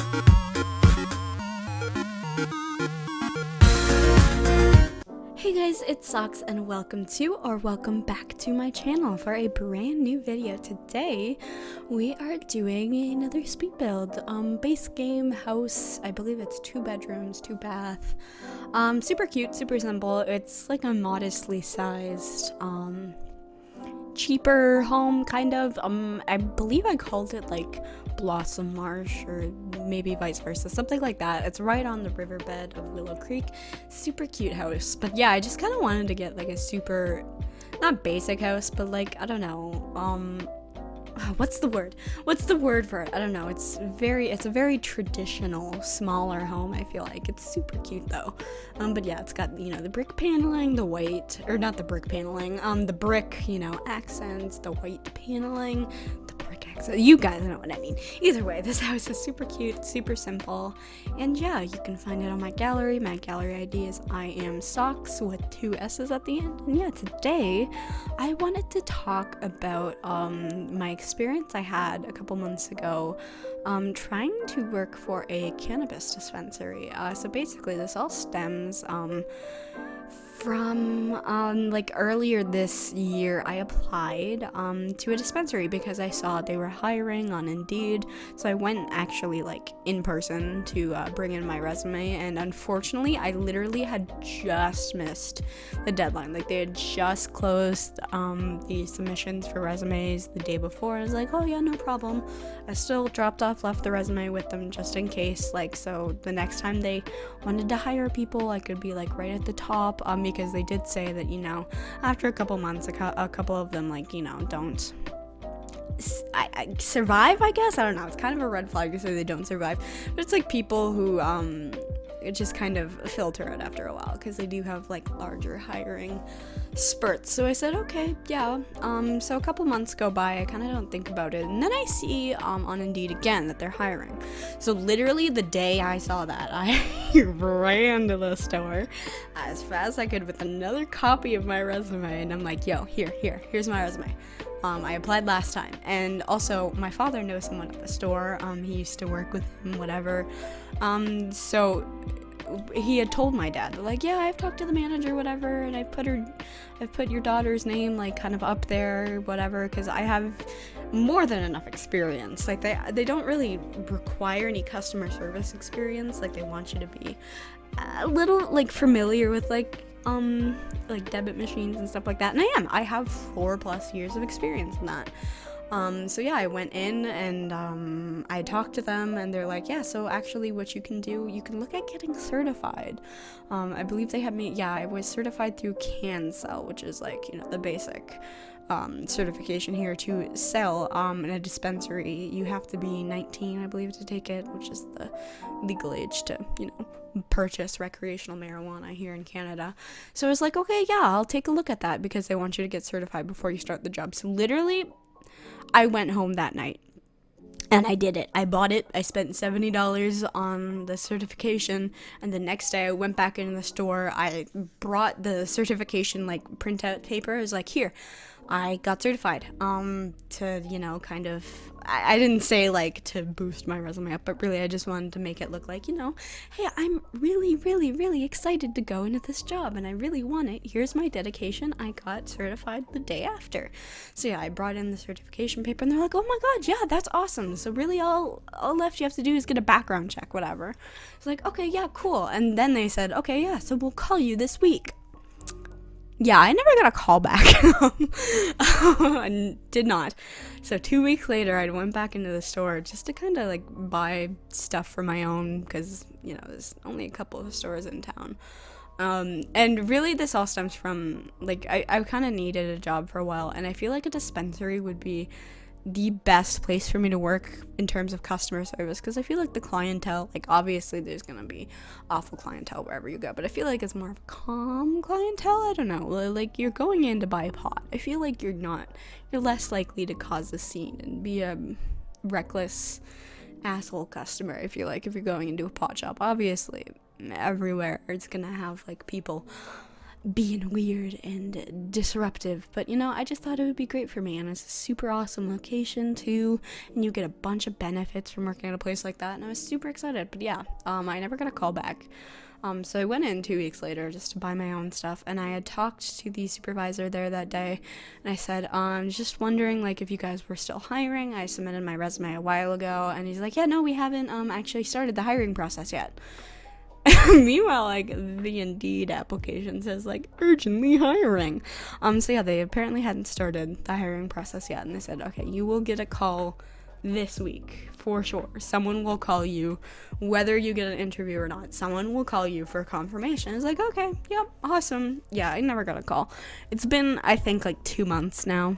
Hey guys, it's Socks and welcome back to my channel for a brand new video. Today we are doing another speed build. Base game house. I believe it's 2 bedrooms, 2 bath. Super cute, super simple. It's like a modestly sized cheaper home, kind of. I believe I called it like Blossom Marsh, or maybe vice versa, something like that. It's right on the riverbed of Willow Creek. Super cute house. But yeah, I just kind of wanted to get like a super, not basic house, but like, I don't know, what's the word for it? I don't know. It's a very traditional, smaller home. I feel like it's super cute though. But yeah, it's got, you know, the brick paneling, the white, or not the brick paneling, the brick, you know, accents, the white paneling, the brick accent. You guys know what I mean. Either way, this house is super cute, super simple, and yeah, you can find it on my gallery. My gallery ID is I am Socks with 2 S's at the end. And yeah, today I wanted to talk about my experience I had a couple months ago trying to work for a cannabis dispensary. So basically this all stems from like earlier this year. I applied to a dispensary because I saw they were hiring on Indeed, so I went actually like in person to bring in my resume, and unfortunately I literally had just missed the deadline. Like they had just closed the submissions for resumes the day before. I was like, oh yeah, no problem. I still left the resume with them just in case, like, so the next time they wanted to hire people I could be like right at the top, because they did say that, you know, after a couple months a couple of them, like, you know, don't I survive, I guess. I don't know, it's kind of a red flag to say they don't survive, but it's like people who it just kind of filter it after a while, because they do have like larger hiring spurts. So I said, okay, yeah. So a couple months go by, I kind of don't think about it, and then I see on Indeed again that they're hiring. So literally the day I saw that, I ran to the store as fast as I could with another copy of my resume, and I'm like, yo, here's my resume. I applied last time, and also my father knows someone at the store. He used to work with him, whatever. So he had told my dad, like, yeah, I've talked to the manager, whatever, and I've put your daughter's name like kind of up there, whatever, because I have more than enough experience. Like they don't really require any customer service experience. Like they want you to be a little like familiar with like debit machines and stuff like that, and I have 4+ years of experience in that. So yeah, I went in and I talked to them, and they're like, yeah, so actually what you can do, you can look at getting certified. I believe they had me, yeah, I was certified through CanSell, which is like, you know, the basic certification here to sell in a dispensary. You have to be 19, I believe, to take it, which is the legal age to, you know, purchase recreational marijuana here in Canada. So I was like, okay, yeah, I'll take a look at that, because they want you to get certified before you start the job. So literally I went home that night and I did it. I bought it. I spent $70 on the certification, and the next day I went back into the store. I brought the certification like printout paper. I was like, here, I got certified, to, you know, kind of, I didn't say like to boost my resume up, but really I just wanted to make it look like, you know, hey, I'm really, really, really excited to go into this job, and I really want it. Here's my dedication. I got certified the day after. So yeah, I brought in the certification paper, and they're like, oh my god, yeah, that's awesome. So really all left you have to do is get a background check, whatever. It's like, okay, yeah, cool. And then they said, okay, yeah, so we'll call you this week. Yeah, I never got a call back. I did not. So 2 weeks later, I went back into the store just to kind of like buy stuff for my own, because, you know, there's only a couple of stores in town. And really this all stems from, like, I kind of needed a job for a while, and I feel like a dispensary would be the best place for me to work in terms of customer service, because I feel like the clientele, like, obviously there's gonna be awful clientele wherever you go, but I feel like it's more of a calm clientele. I don't know, like, you're going in to buy a pot. I feel like you're less likely to cause a scene and be a reckless asshole customer. I feel like if you're going into a pot shop, obviously everywhere it's gonna have like people being weird and disruptive, but I just thought it would be great for me, and it's a super awesome location too, and you get a bunch of benefits from working at a place like that, and I was super excited. But yeah, I never got a call back. So I went in 2 weeks later just to buy my own stuff, and I had talked to the supervisor there that day, and I said, just wondering, like, if you guys were still hiring. I submitted my resume a while ago, and he's like, yeah, no, we haven't actually started the hiring process yet. Meanwhile, like, the Indeed application says, like, urgently hiring. So yeah, they apparently hadn't started the hiring process yet, and they said, okay, you will get a call this week for sure. Someone will call you, whether you get an interview or not. Someone will call you for confirmation. It's like, okay, yep, awesome. Yeah, I never got a call. It's been, I think, like 2 months now.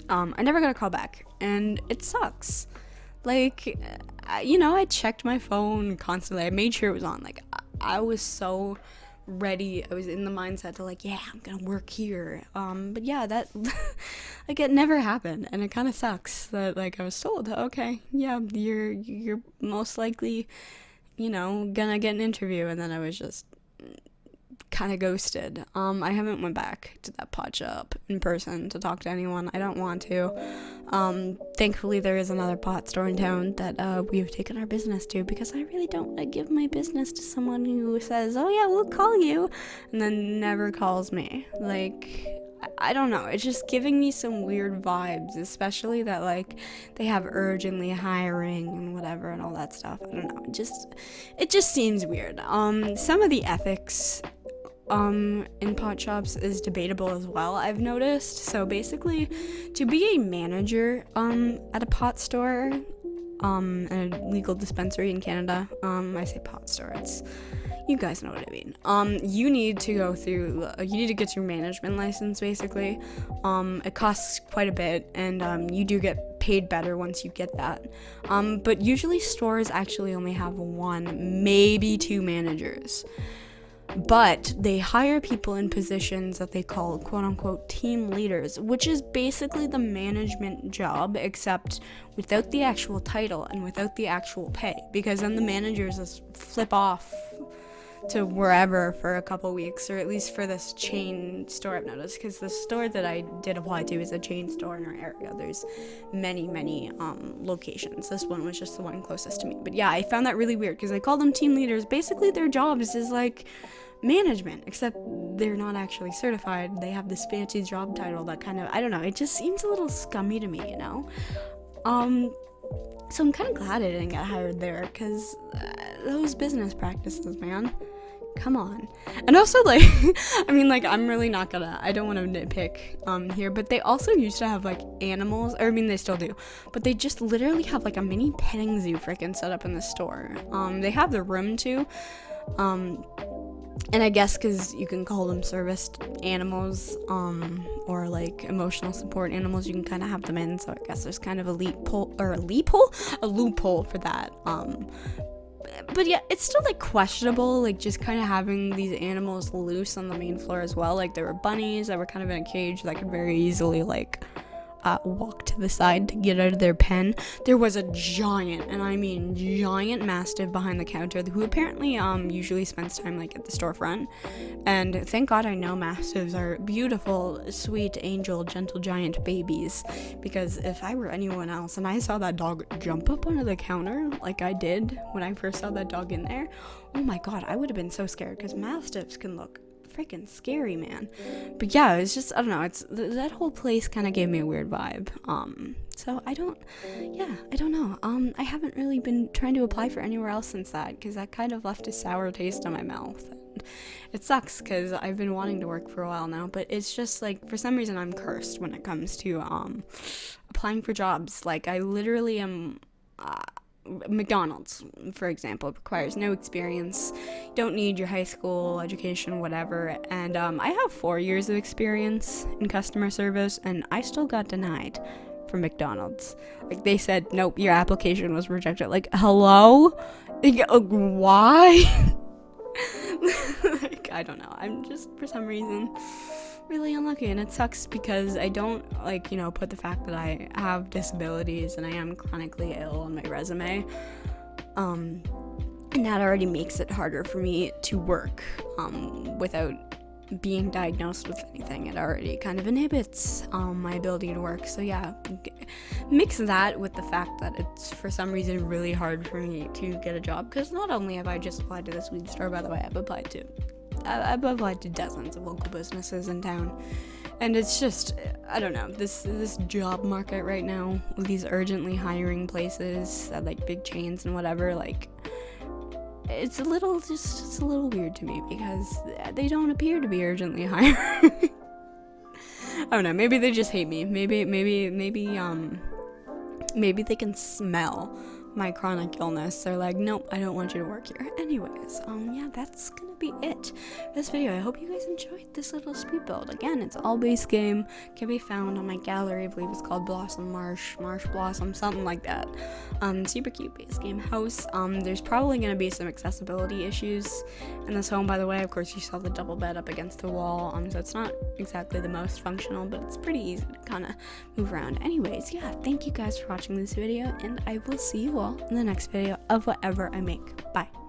I never got a call back, and it sucks. Like, I checked my phone constantly. I made sure it was on. Like, I was so ready. I was in the mindset to, like, yeah, I'm gonna work here. But yeah, that, like, it never happened, and it kind of sucks that, like, I was told, okay, yeah, you're most likely, gonna get an interview, and then I was just kind of ghosted. I haven't went back to that pot shop in person to talk to anyone. I don't want to. Thankfully there is another pot store in town that we've taken our business to, because I really don't want to give my business to someone who says, oh yeah, we'll call you, and then never calls me. Like, I don't know, it's just giving me some weird vibes, especially that, like, they have urgently hiring and whatever and all that stuff. I don't know, it just seems weird. Some of the ethics in pot shops is debatable as well, I've noticed. So basically, to be a manager at a pot store, a legal dispensary in Canada, I say pot store, it's, you guys know what I mean. You need to get your management license, basically. It costs quite a bit, and you do get paid better once you get that. But usually stores actually only have 1, maybe 2 managers. But they hire people in positions that they call quote-unquote team leaders, which is basically the management job, except without the actual title and without the actual pay, because then the managers just flip off to wherever for a couple weeks, or at least for this chain store I've noticed, because the store that I did apply to is a chain store in our area. There's many locations. This one was just the one closest to me. But yeah, I found that really weird, because I call them team leaders. Basically their jobs is like management, except they're not actually certified. They have this fancy job title that kind of, I don't know, it just seems a little scummy to me, so I'm kind of glad I didn't get hired there, because those business practices, man, come on. And also, like, I mean, like, I'm really not gonna, I don't want to nitpick here, but they also used to have, like, animals, or I mean, they still do, but they just literally have, like, a mini petting zoo freaking set up in the store. They have the room too, and I guess because you can call them serviced animals, or like emotional support animals, you can kind of have them in, so I guess there's kind of a loophole for that. But yeah, it's still, like, questionable, like, just kind of having these animals loose on the main floor as well. Like, there were bunnies that were kind of in a cage that could very easily, like, walk to the side to get out of their pen. There was a giant, and I mean giant, mastiff behind the counter who apparently usually spends time, like, at the storefront. And thank God I know mastiffs are beautiful, sweet, angel, gentle giant babies, because if I were anyone else and I saw that dog jump up onto the counter like I did when I first saw that dog in there, oh my God, I would have been so scared, because mastiffs can look freaking scary, man. But yeah, it's just, I don't know, it's that whole place kind of gave me a weird vibe. So I don't know. I haven't really been trying to apply for anywhere else since that, because that kind of left a sour taste in my mouth. And it sucks, because I've been wanting to work for a while now, but it's just, like, for some reason I'm cursed when it comes to applying for jobs. Like, I literally am McDonald's, for example, requires no experience. You don't need your high school education, whatever. And I have 4 years of experience in customer service, and I still got denied for McDonald's. Like, they said, nope, your application was rejected. Like, hello? Why? Like, I don't know. I'm just, for some reason, really unlucky, and it sucks because I don't, like, put the fact that I have disabilities and I am chronically ill on my resume, and that already makes it harder for me to work without being diagnosed with anything. It already kind of inhibits my ability to work. So yeah, mix that with the fact that it's for some reason really hard for me to get a job, because not only have I just applied to this weed store, by the way, I've applied to dozens of local businesses in town, and it's just, I don't know, this job market right now with these urgently hiring places at like big chains and whatever, like it's a little weird to me, because they don't appear to be urgently hiring. I don't know, maybe they just hate me. Maybe they can smell my chronic illness. They're like, nope, I don't want you to work here. Anyways, yeah, that's gonna be it for this video. I hope you guys enjoyed this little speed build. Again, it's all base game, can be found on my gallery. I believe it's called Blossom Marsh Blossom, something like that. Super cute base game house. There's probably gonna be some accessibility issues in this home, by the way. Of course, you saw the double bed up against the wall, so it's not exactly the most functional, but it's pretty easy to kind of move around. Anyways, yeah, thank you guys for watching this video, and I will see you all in the next video of whatever I make. Bye.